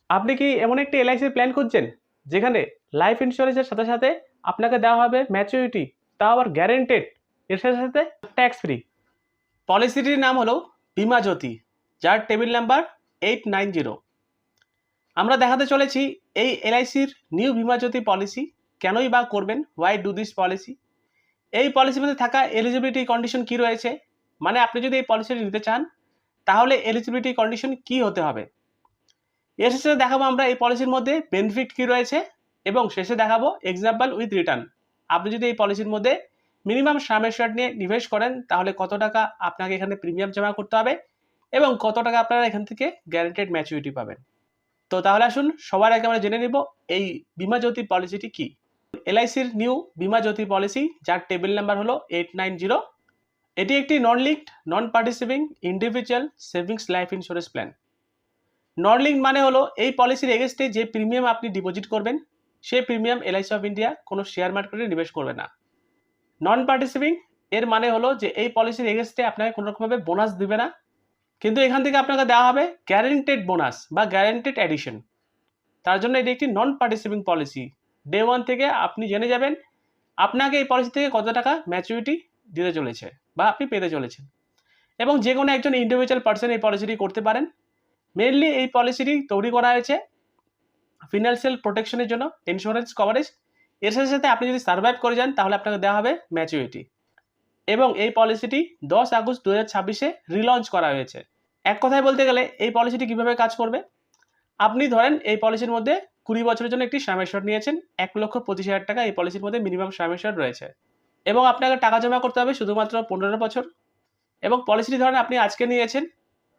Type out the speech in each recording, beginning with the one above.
আপনি কি এমন একটি এলআইসির প্ল্যান খুঁজছেন যেখানে লাইফ ইন্স্যুরেন্সের সাথে সাথে আপনাকে দেওয়া হবে ম্যাচুরিটি, তাও আবার গ্যারেন্টেড, এর সাথে সাথে ট্যাক্স ফ্রি? পলিসিটির নাম হলো বীমা জ্যোতি, যার টেবিল নাম্বার 890। আমরা দেখাতে চলেছি এই এলআইসির নিউ বীমা জ্যোতি পলিসি কেনই বা করবেন, হোয়াই ডু দিস পলিসি। এই পলিসির মধ্যে থাকা এলিজিবিলিটি কন্ডিশন কি রয়েছে, মানে আপনি যদি এই পলিসিটি নিতে চান তাহলে এলিজিবিলিটি কন্ডিশন কি হতে হবে। এর শেষে দেখাবো আমরা এই পলিসির মধ্যে বেনিফিট কি রয়েছে, এবং শেষে দেখাবো এক্সাম্পল উইথ রিটার্ন। আপনি যদি এই পলিসির মধ্যে মিনিমাম সাম এশিওর্ড নিয়ে নিবেশ করেন তাহলে কত টাকা আপনাকে এখানে প্রিমিয়াম জমা করতে হবে এবং কত টাকা আপনারা এখান থেকে গ্যারান্টেড ম্যাচুরিটি পাবেন। তো তাহলে আসুন সবার আগে আমরা জেনে নিব এই বীমা জ্যোতি পলিসিটি কি। এলআইসির নিউ বীমা জ্যোতি পলিসি, যার টেবিল নাম্বার হলো 890। এটি একটি non linked, non participating individual savings life insurance plan. Non link মানে হলো এই পলিসির এগেনস্টে যে প্রিমিয়াম আপনি ডিপোজিট করবেন সেই প্রিমিয়াম এলআইসি অফ ইন্ডিয়া কোনো শেয়ার মার্কেটে নিবেশ করবে না। নন পার্টিসিপিং এর মানে হলো যে এই পলিসির এগেনস্টে আপনাকে কোনো রকমভাবে বোনাস দিবে না, কিন্তু এখান থেকে আপনাকে দেওয়া হবে গ্যারেন্টেড বোনাস বা গ্যারেন্টেড অ্যাডিশন। তার জন্য এটি একটি নন পার্টিসিপিং পলিসি। ডে ওয়ান থেকে আপনি জেনে যাবেন আপনাকে এই পলিসি থেকে কত টাকা ম্যাচুরিটি দিতে চলেছে বা আপনি পেতে চলেছেন। এবং যে কোনো একজন ইন্ডিভিজুয়াল পার্সন এই পলিসিটি করতে পারেন। মেনলি এই পলিসিটি তৈরি করা হয়েছে ফিনান্সিয়াল প্রোটেকশনের জন্য, ইন্স্যুরেন্স কভারেজ। এর সাথে সাথে আপনি যদি সার্ভাইভ করে যান তাহলে আপনাকে দেওয়া হবে ম্যাচুরিটি। এবং এই পলিসিটি 10 আগস্ট 2026-এ রিলঞ্চ করা হয়েছে। এক কথায় বলতে গেলে এই পলিসিটি কিভাবে কাজ করবে, আপনি ধরেন এই পলিসির মধ্যে 20 বছরের জন্য একটি সাম এশিওর্ড নিয়েছেন, 1,25,000 টাকা এই পলিসির মধ্যে মিনিমাম সাম এশিওর্ড রয়েছে, এবং আপনাকে টাকা জমা করতে হবে শুধুমাত্র 15 বছর। এবং পলিসিটি ধরেন আপনি আজকে নিয়েছেন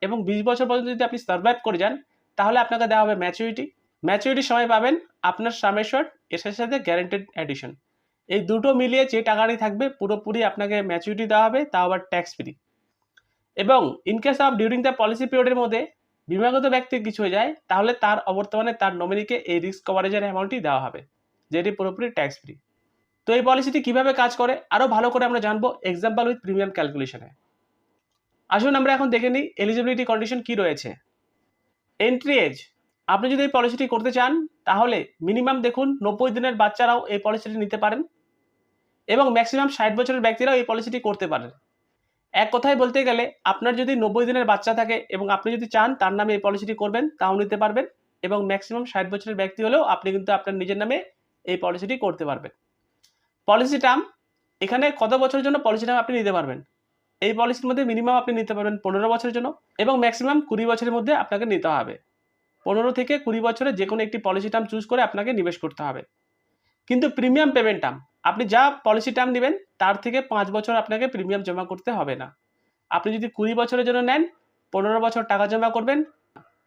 এবং 20 বছর পর্যন্ত যদি আপনি সার্ভাইভ করে যান তাহলে আপনাকে দেওয়া হবে ম্যাচুরিটি। ম্যাচুরিটির সময় পাবেন আপনার সাম এশিওর্ড, এর সাথে সাথে গ্যারান্টেড অ্যাডিশন। এই দুটো মিলিয়ে যে টাকাটি থাকবে পুরোপুরি আপনাকে ম্যাচুরিটি দেওয়া হবে, তাও আবার ট্যাক্স ফ্রি। এবং in case of during the policy পিরিয়ডের মধ্যে বীমাগত ব্যক্তির কিছু হয়ে যায় তাহলে তার অবর্তমানে তার নমিনিকে এই রিস্ক কভারেজের অ্যামাউন্টটি দেওয়া হবে, যেটি পুরোপুরি ট্যাক্স ফ্রি। তো এই পলিসিটি কিভাবে কাজ করে আরও ভালো করে আমরা জানবো এক্সাম্পল উইথ প্রিমিয়াম ক্যালকুলেশনে। আসুন আমরা এখন দেখে নিই এলিজিবিলিটি কন্ডিশন কি রয়েছে। এন্ট্রি এজ, আপনি যদি এই পলিসিটি করতে চান তাহলে মিনিমাম দেখুন 90 দিনের বাচ্চারাও এই পলিসিটি নিতে পারেন, এবং ম্যাক্সিমাম 60 বছরের ব্যক্তিরাও এই পলিসিটি করতে পারেন। এক কথায় বলতে গেলে আপনার যদি 90 দিনের বাচ্চা থাকে এবং আপনি যদি চান তার নামে এই পলিসিটি করবেন তাও নিতে পারবেন, এবং ম্যাক্সিমাম 60 বছরের ব্যক্তি হলেও আপনি কিন্তু আপনার নিজের নামে এই পলিসিটি করতে পারবেন। পলিসি টার্ম, এখানে কত বছরের জন্য পলিসি টার্ম আপনি নিতে পারবেন, এই পলিসির মধ্যে মিনিমাম আপনি নিতে পারবেন 15 বছরের জন্য, এবং ম্যাক্সিমাম 20 বছরের মধ্যে আপনাকে নিতে হবে। 15 থেকে 20 বছরে যে কোনো একটি পলিসি টার্ম চুজ করে আপনাকে নিবেশ করতে হবে। কিন্তু প্রিমিয়াম পেমেন্ট টার্ম, আপনি যা পলিসি টার্ম নেবেন তার থেকে 5 বছর আপনাকে প্রিমিয়াম জমা করতে হবে না। আপনি যদি 20 বছরের জন্য নেন 15 বছর টাকা জমা করবেন,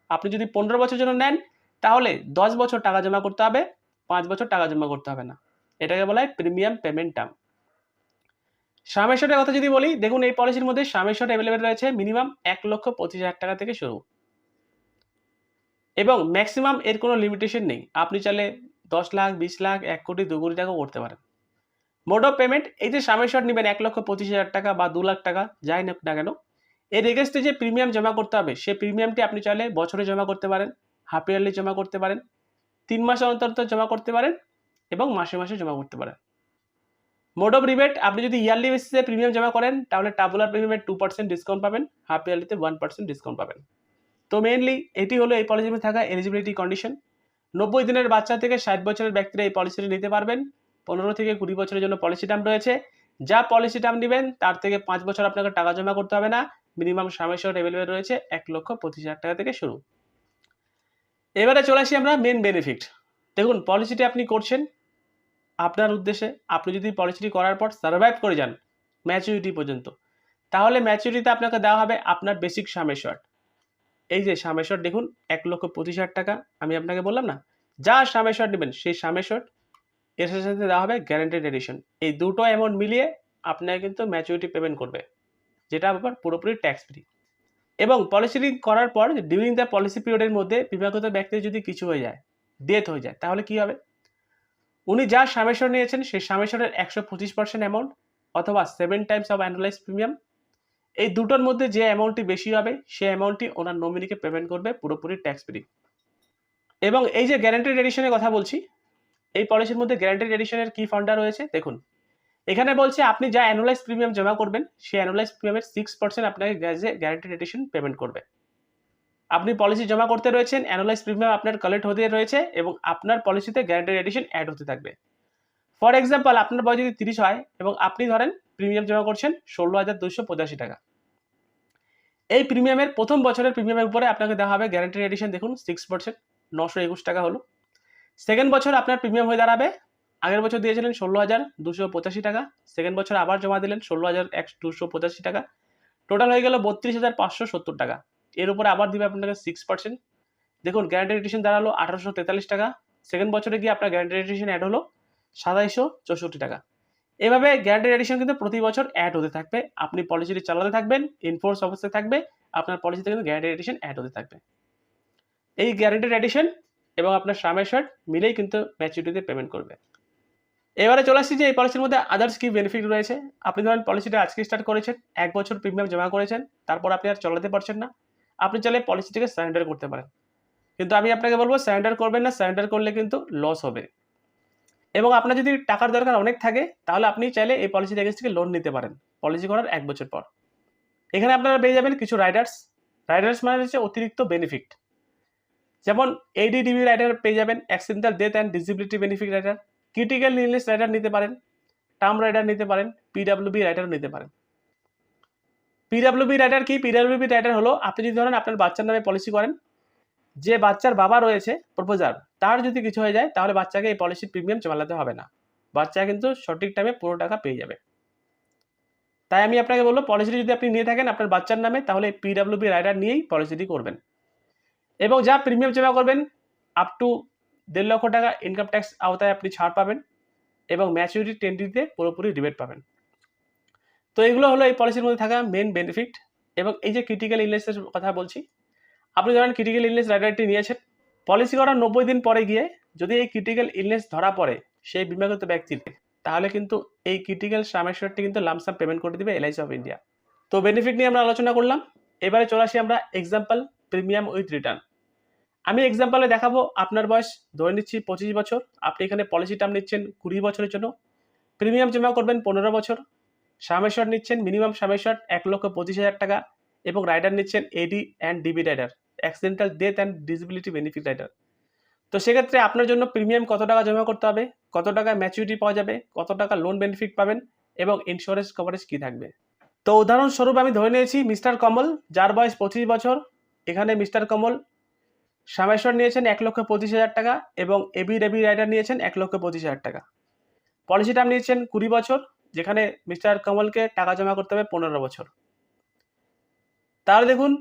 আপনি যদি 15 বছরের জন্য নেন তাহলে 10 বছর টাকা জমা করতে হবে, 5 বছর টাকা জমা করতে হবে না। এটাকে বলা হয় প্রিমিয়াম পেমেন্ট টার্ম। সাম এশিওর্ডের কথা যদি বলি, দেখুন এই পলিসির মধ্যে সাম এশিওর্ড অ্যাভেলেবেল রয়েছে মিনিমাম 1,25,000 টাকা থেকে শুরু, এবং ম্যাক্সিমাম এর কোনো লিমিটেশন নেই। আপনি চাইলে 10 লাখ, 20 লাখ, 1 কোটি, 2 কোটি টাকাও করতে পারেন। মোড অফ পেমেন্ট, এই যে সাম এশিওর্ড নেবেন 1,25,000 টাকা বা 2 লাখ টাকা যাই না কেন, এর এগেনস্টে যে প্রিমিয়াম জমা করতে হবে সেই প্রিমিয়ামটি আপনি চাইলে বছরে জমা করতে পারেন, হাফ ইয়ারলি জমা করতে পারেন, 3 মাস অন্তর জমা করতে পারেন, এবং মাসে মাসে জমা করতে পারেন। মোড অফ রিবেট, আপনি যদি ইয়ারলি বেসিসে প্রিমিয়াম জমা করেন তাহলে টাবুলার প্রিমিয়ামে 2% ডিসকাউন্ট পাবেন, হাফ ইয়ারলিতে 1% ডিসকাউন্ট পাবেন। তো মেইনলি এটি হলো এই পলিসিতে থাকা এলিজিবিলিটি কন্ডিশন। 90 দিনের বাচ্চা থেকে 60 বছরের ব্যক্তিরা এই পলিসিটি নিতে পারবেন। 15 থেকে 20 বছরের জন্য পলিসি টার্ম রয়েছে। যা পলিসি টার্ম নেবেন তার থেকে 5 বছর আপনাকে টাকা জমা করতে হবে না। মিনিমাম সাম এশিওর্ড অ্যাভেলেবেল রয়েছে 1,25,000 টাকা থেকে শুরু। এবারে চলে আসি আমরা মেন বেনিফিট। দেখুন পলিসিটি আপনি করছেন আপনার উদ্দেশ্যে, আপনি যদি পলিসিটি করার পর সার্ভাইভ করে যান ম্যাচুরিটি পর্যন্ত, তাহলে ম্যাচুরিটিতে আপনাকে দেওয়া হবে আপনার বেসিক সাম এশিওর্ড। এই যে সাম এশিওর্ড দেখুন 1,25,000 টাকা আমি আপনাকে বললাম না, যা সাম এশিওর্ড নেবেন সেই সাম এশিওর্ড, এর সাথে সাথে দেওয়া হবে গ্যারান্টেড এডিশন। এই দুটো অ্যামাউন্ট মিলিয়ে আপনাকে কিন্তু ম্যাচুরিটি পেমেন্ট করবে, যেটা আবার পুরোপুরি ট্যাক্স ফ্রি। এবং পলিসিটি করার পর ডিউরিং দ্য পলিসি পিরিয়ডের মধ্যে বিবাহিত ব্যক্তির যদি কিছু হয়ে যায়, ডেথ হয়ে যায়, তাহলে কি হবে, উনি যা সাম এশিওর্ড নিয়েছেন সেই সাম এশিওর্ডের 125% অ্যামাউন্ট অথবা 7 টাইমস অফ অ্যানুয়ালাইজ প্রিমিয়াম, এই দুটোর মধ্যে যে অ্যামাউন্টটি বেশি হবে সেই অ্যামাউন্টটি ওনার নমিনিকে পেমেন্ট করবে পুরোপুরি ট্যাক্স ফ্রি। এবং এই যে গ্যারান্টেড এডিশনের কথা বলছি, এই পলিসির মধ্যে গ্যারান্টেড এডিশনের কি ফান্ডা রয়েছে দেখুন। এখানে বলছে আপনি যা অ্যানুয়ালাইজ প্রিমিয়াম জমা করবেন সেই অ্যানুয়ালাইজ প্রিমিয়ামের 6% আপনাকে গ্যারান্টেড এডিশন পেমেন্ট করবে। আপনি পলিসি জমা করতে রয়েছেন, অ্যানুয়ালাইজ প্রিমিয়াম আপনার কালেক্ট হতে রয়েছে এবং আপনার পলিসিতে গ্যারান্টেড এডিশন অ্যাড হতে থাকবে। ফর এক্সাম্পল, আপনার বয়স যদি 30 হয় এবং আপনি ধরেন প্রিমিয়াম জমা করছেন 16,285 টাকা, এই প্রিমিয়ামের প্রথম বছরের প্রিমিয়ামের উপরে আপনাকে দেওয়া হবে গ্যারান্টেড এডিশন দেখুন 6%, 921 টাকা হলো। সেকেন্ড বছর আপনার প্রিমিয়াম হয়ে দাঁড়াবে, আগের বছর দিয়েছিলেন 16,285 টাকা, সেকেন্ড বছর আবার জমা দিলেন 16,285 টাকা, টোটাল হয়ে গেল 32,570 টাকা। এর উপরে আবার দিবে আপনাকে 6%, দেখুন গ্যারান্টেড এডিশন দাঁড়ালো 1843 টাকা। সেকেন্ড বছরে গিয়ে আপনার গ্যারান্টেড এডিশন অ্যাড হলো 2764 টাকা। এভাবে গ্যারান্টেড এডিশন কিন্তু প্রতি বছর অ্যাড হতে থাকবে। আপনি পলিসিটি চালাতে থাকবেন, ইনফোর্স অবস্থায় থাকবে, আপনার পলিসিতে কিন্তু গ্যারান্টেড এডিশন অ্যাড হতে থাকবে। এই গ্যারান্টেড এডিশন এবং আপনার সাম অ্যাশিওরড মিলেই কিন্তু ম্যাচুরিটিতে পেমেন্ট করবে। এবারে চলে আসছি যে এই পলিসির মধ্যে আদার্স কি বেনিফিট রয়েছে। আপনি ধরেন পলিসিটা আজকে স্টার্ট করেছেন, 1 বছর প্রিমিয়াম জমা করেছেন, তারপর আপনি আর চালাতে পারছেন না, আপনি চাইলে পলিসিটিকে সারেন্ডার করতে পারেন। কিন্তু আমি আপনাকে বলবো সারেন্ডার করবেন না, সারেন্ডার করলে কিন্তু লস হবে। এবং আপনার যদি টাকার দরকার অনেক থাকে তাহলে আপনি চাইলে এই পলিসির এগেন্স্ট থেকে লোন নিতে পারেন পলিসি করার 1 বছর পর। এখানে আপনারা পেয়ে যাবেন কিছু রাইডার্স মানে হচ্ছে অতিরিক্ত বেনিফিট, যেমন ADDB রাইডার পেয়ে যাবেন, accidental death and disability benefit rider, critical illness rider নিতে পারেন, টার্ম রাইডার নিতে পারেন, PWB রাইডার নিতে পারেন। PWB রাইডার কি? PWB রাইডার হলো আপনি যদি ধরেন আপনার বাচ্চার নামে পলিসি করেন, যে বাচ্চার বাবা রয়েছে প্রপোজার, তার যদি কিছু হয়ে যায় তাহলে বাচ্চাকে এই পলিসির প্রিমিয়াম চালাতে হবে না, বাচ্চা কিন্তু সঠিক টাইমে পুরো টাকা পেয়ে যাবে। তাই আমি আপনাকে বলবো পলিসিটি যদি আপনি নিয়ে থাকেন আপনার বাচ্চার নামে তাহলে PWB রাইডার নিয়েই পলিসিটি করবেন। এবং যা প্রিমিয়াম জমা করবেন আপ টু 1.5 লক্ষ টাকা ইনকাম ট্যাক্স আওতায় আপনি ছাড় পাবেন এবং ম্যাচুরিটি 10তে পুরোপুরি রিবেট পাবেন। তো এগুলো হলো এই পলিসির মধ্যে থাকা মেন বেনিফিট। এবং এই যে ক্রিটিক্যাল ইলনেসের কথা বলছি, আপনি ধরেন ক্রিটিক্যাল ইলনেস রাইডারটি নিয়েছেন, পলিসি করার 90 দিন পরে গিয়ে যদি এই ক্রিটিক্যাল ইলনেস ধরা পড়ে সেই বিমাগত ব্যক্তির, তাহলে কিন্তু এই ক্রিটিক্যাল সাম অ্যাশিওরডটি কিন্তু লামসাম পেমেন্ট করে দিবে LIC অফ ইন্ডিয়া। তো বেনিফিট নিয়ে আমরা আলোচনা করলাম। এবারে চলে আসি আমরা এক্সাম্পল প্রিমিয়াম উইথ রিটার্ন। আমি এক্সাম্পলে দেখাবো আপনার বয়স ধরে নিচ্ছি 25 বছর, আপনি এখানে পলিসি টার্ম নিচ্ছেন 20 বছরের জন্য, প্রিমিয়াম জমা করবেন 15 বছর, সাম অ্যাশিওরড নিচ্ছেন মিনিমাম সাম অ্যাশিওরড 1,25,000 টাকা এবং রাইডার নিচ্ছেন AD and DB rider, accidental death and disability benefit rider. তো সেক্ষেত্রে আপনার জন্য প্রিমিয়াম কত টাকা জমা করতে হবে, কত টাকা ম্যাচুরিটি পাওয়া যাবে, কত টাকা লোন বেনিফিট পাবেন এবং ইন্স্যুরেন্স কভারেজ কি থাকবে। তো উদাহরণস্বরূপ আমি ধরে নিয়েছি মিস্টার কমল, যার বয়স 25 বছর। এখানে মিস্টার কমল সাম অ্যাশিওরড নিয়েছেন 1,25,000 টাকা এবং ABDB রাইডার নিয়েছেন 1,25,000 টাকা। পলিসি টার্ম নিয়েছেন 20 বছর, যেখানে মিস্টার কমলকে টাকা জমা করতে হবে 15 বছর। তাহলে দেখুন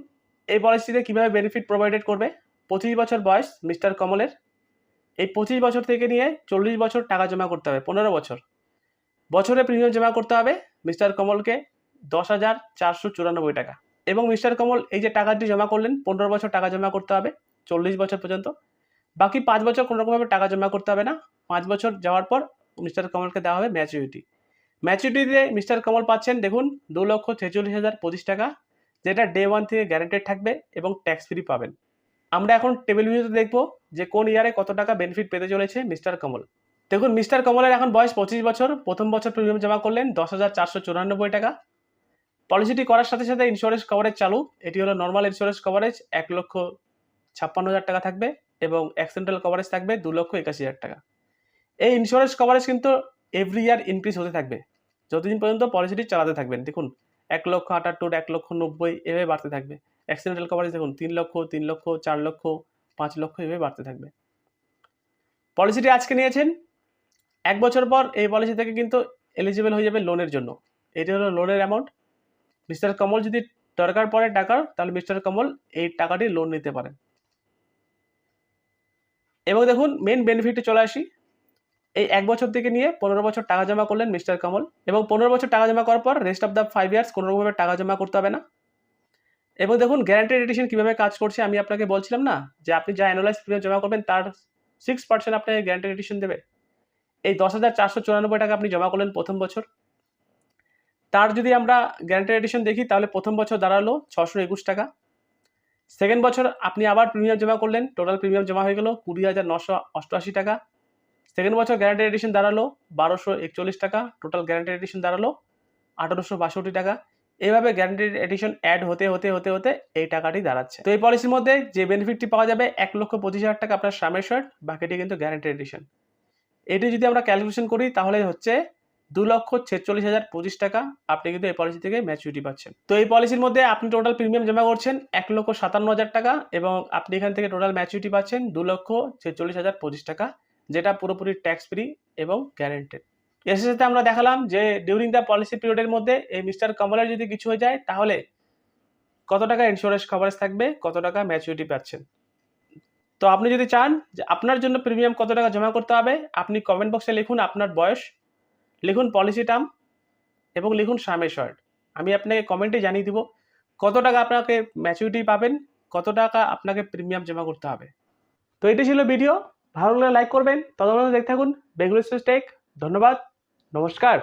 এই পলিসিতে কিভাবে বেনিফিট প্রোভাইডেড করবে। 25 বছর বয়স মিস্টার কমলের, এই 25 বছর থেকে নিয়ে 40 বছর টাকা জমা করতে হবে, 15 বছর। বছরে প্রিমিয়াম জমা করতে হবে মিস্টার কমলকে 10,494 টাকা। এবং মিস্টার কমল এই যে টাকাটি জমা করলেন 15 বছর টাকা জমা করতে হবে 40 বছর পর্যন্ত, বাকি 5 বছর কোনোরকমভাবে টাকা জমা করতে হবে না। 5 বছর যাওয়ার পর মিস্টার কমলকে দেওয়া হবে ম্যাচুরিটি। ম্যাচুরিটিতে মিস্টার কমল পাচ্ছেন দেখুন 2,46,025 টাকা, যেটা ডে 1 থেকে গ্যারান্টেড থাকবে এবং ট্যাক্স ফ্রি পাবেন। আমরা এখন টেবিল ভিউতে দেখব যে কোন ইয়ারে কত টাকা বেনিফিট পেতে চলেছে মিস্টার কমল। দেখুন মিস্টার কমলের এখন বয়স 25 বছর, প্রথম বছর প্রিমিয়াম জমা করলেন 10,494 টাকা। পলিসিটি করার সাথে সাথে ইন্স্যুরেন্স কভারেজ চালু, এটি হলো নর্মাল ইন্স্যুরেন্স কভারেজ 1,56,000 টাকা থাকবে এবং অ্যাক্সিডেন্টাল কভারেজ থাকবে 2,81,000 টাকা। এই ইন্স্যুরেন্স কভারেজ কিন্তু এভরি ইয়ার ইনক্রিজ হতে থাকবে যতদিন পর্যন্ত পলিসিটি চালাতে থাকবেন। দেখুন 1,78,000, 1,90,000 এভাবে বাড়তে থাকবে। অ্যাক্সিডেন্টাল কভারেজ দেখুন 3 লক্ষ, 3 লক্ষ, 4 লক্ষ, 5 লক্ষ এভাবে বাড়তে থাকবে। পলিসিটি আজকে নিয়েছেন, 1 বছর পর এই পলিসি থেকে কিন্তু এলিজিবল হয়ে যাবে লোনের জন্য। এটি হলো লোনের অ্যামাউন্ট। মিস্টার কমল যদি দরকার পড়ে টাকার, তাহলে মিস্টার কমল এই টাকাটি লোন নিতে পারেন। এবং দেখুন মেন বেনিফিটে চলে আসি। এই 1 বছর থেকে নিয়ে 15 বছর টাকা জমা করলেন মিস্টার কমল এবং 15 বছর টাকা জমা করার পর রেস্ট অফ দ্য 5 ইয়ার্স কোনোরকমভাবে টাকা জমা করতে হবে না। এবং দেখুন গ্যারান্টেড এডিশন কীভাবে কাজ করছে আমি আপনাকে বলছিলাম না যে আপনি যা অ্যানুয়ালাইজ প্রিমিয়াম জমা করবেন তার 6% আপনাকে গ্যারান্টেড এডিশন দেবে। এই 10,494 টাকা আপনি জমা করলেন প্রথম বছর, তার যদি আমরা গ্যারান্টেড এডিশন দেখি তাহলে প্রথম বছর দাঁড়ালো 621 টাকা, সেকেন্ড বছর আপনি আবার প্রিমিয়াম জমা করলেন, টোটাল প্রিমিয়াম জমা হয়ে গেল 20,988 টাকা। সেকেন্ড বছর গ্যারান্টেড এডিশন দাঁড়ালো 1241 টাকা, টোটাল গ্যারান্টেড এডিশন দাঁড়ালো 1862 টাকা। এইভাবে গ্যারান্টেড এডিশন অ্যাড হতে হতে হতে হতে এই টাকাটি দাঁড়াচ্ছে। তো এই পলিসির মধ্যে যে বেনিফিটটি পাওয়া যাবে 1,25,000 টাকা আপনার সাম অ্যাসিওর্ড, বাকিটি কিন্তু গ্যারান্টেড এডিশন। এটি যদি আমরা ক্যালকুলেশন করি তাহলে হচ্ছে 2,46,025 টাকা আপনি কিন্তু এই পলিসি থেকে ম্যাচুরিটি পাচ্ছেন। তো এই পলিসির মধ্যে আপনি টোটাল প্রিমিয়াম জমা করছেন 1,57,000 টাকা এবং আপনি এখান থেকে টোটাল ম্যাচুরিটি পাচ্ছেন 2,46,025 টাকা, যেটা পুরোপুরি ট্যাক্স ফ্রি এবং গ্যারেন্টেড। এর সাথে আমরা দেখালাম যে ডিউরিং দ্য পলিসি পিরিয়ডের মধ্যে এই মিস্টার কমলের যদি কিছু হয়ে যায় তাহলে কত টাকা ইন্স্যুরেন্স কভারেজ থাকবে, কত টাকা ম্যাচুরিটি পাচ্ছেন। তো আপনি যদি চান যে আপনার জন্য প্রিমিয়াম কত টাকা জমা করতে হবে, আপনি কমেন্ট বক্সে লিখুন আপনার বয়স, লিখুন পলিসি টার্ম এবং লিখুন সাম অ্যাসিওর্ড। আমি আপনাকে কমেন্টে জানিয়ে দিব কত টাকা আপনাকে ম্যাচুরিটি পাবেন, কত টাকা আপনাকে প্রিমিয়াম জমা করতে হবে। তো এটি ছিল ভিডিও, ভালো লাগলে লাইক করবেন, ততক্ষণ দেখতে থাকুন বেঙ্গলি টেক। ধন্যবাদ, নমস্কার।